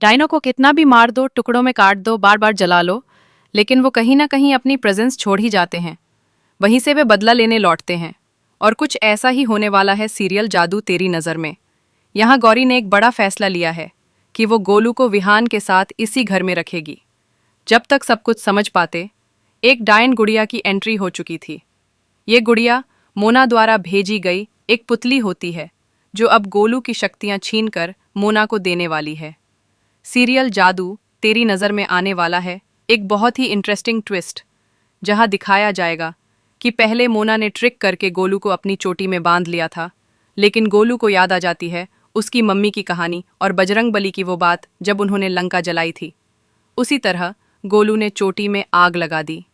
Dino को कितना भी मार दो, टुकड़ों में काट दो, बार बार जला लो, लेकिन वो कहीं ना कहीं अपनी प्रेजेंस छोड़ ही जाते हैं। वहीं से वे बदला लेने लौटते हैं। और कुछ ऐसा ही होने वाला है सीरियल जादू तेरी नज़र में। यहाँ गौरी ने एक बड़ा फैसला लिया है कि वो गोलू को विहान के साथ इसी घर में रखेगी। जब तक सब कुछ समझ पाते, एक डायन गुड़िया की एंट्री हो चुकी थी। ये गुड़िया मोना द्वारा भेजी गई एक पुतली होती है, जो अब गोलू की शक्तियां छीनकर मोना को देने वाली है। सीरियल जादू तेरी नज़र में आने वाला है एक बहुत ही इंटरेस्टिंग ट्विस्ट, जहां दिखाया जाएगा कि पहले मोना ने ट्रिक करके गोलू को अपनी चोटी में बांध लिया था, लेकिन गोलू को याद आ जाती है उसकी मम्मी की कहानी और बजरंगबली की वो बात जब उन्होंने लंका जलाई थी। उसी तरह गोलू ने चोटी में आग लगा दी।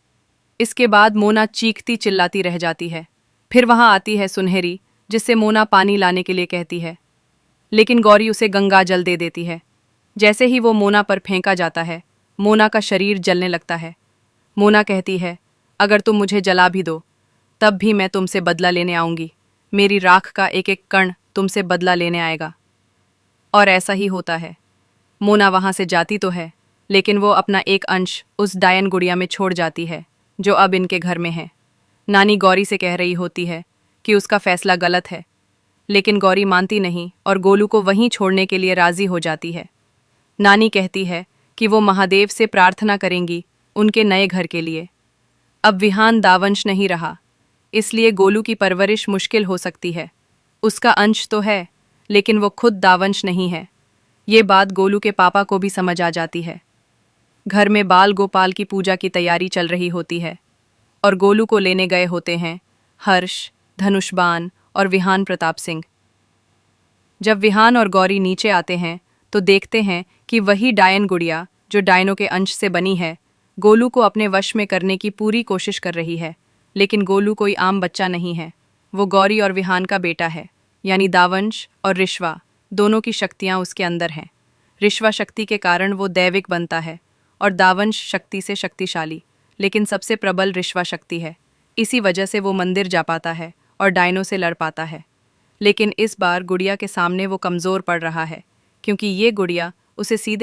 इसके बाद मोना चीखती चिल्लाती रह जाती है। फिर वहां आती है सुनहरी, जिससे मोना पानी लाने के लिए कहती है, लेकिन गौरी उसे गंगा जल दे देती है। जैसे ही वो मोना पर फेंका जाता है, मोना का शरीर जलने लगता है। मोना कहती है, अगर तुम मुझे जला भी दो, तब भी मैं तुमसे बदला लेने आऊंगी। मेरी राख का एक एक कण तुमसे बदला लेने आएगा। और ऐसा ही होता है। मोना वहां से जाती तो है, लेकिन वो अपना एक अंश उस डायन गुड़िया में छोड़ जाती है, जो अब इनके घर में है। नानी गौरी से कह रही होती है कि उसका फैसला गलत है, लेकिन गौरी मानती नहीं और गोलू को वहीं छोड़ने के लिए राजी हो जाती है। नानी कहती है कि वो महादेव से प्रार्थना करेंगी उनके नए घर के लिए। अब विहान दावंश नहीं रहा, इसलिए गोलू की परवरिश मुश्किल हो सकती है। उसका अंश तो है, लेकिन वो खुद दावंश नहीं है। ये बात गोलू के पापा को भी समझ आ जाती है। घर में बाल गोपाल की पूजा की तैयारी चल रही होती है और गोलू को लेने गए होते हैं हर्ष, धनुष्बान और विहान प्रताप सिंह। जब विहान और गौरी नीचे आते हैं तो देखते हैं कि वही डायन गुड़िया, जो डायनों के अंश से बनी है, गोलू को अपने वश में करने की पूरी कोशिश कर रही है। लेकिन गोलू कोई आम बच्चा नहीं है, वो गौरी और विहान का बेटा है, यानी दावंश और रिश्वा दोनों की शक्तियाँ उसके अंदर हैं। रिश्वा शक्ति के कारण वो दैविक बनता है और दावंश शक्ति से शक्तिशाली, लेकिन सबसे प्रबल रिश्वा शक्ति है। इसी वजह से वो मंदिर जा पाता है और डायनों से लड़ पाता है। लेकिन इस बार गुड़िया के सामने वो कमज़ोर पड़ रहा है, क्योंकि ये गुड़िया उसे सीधे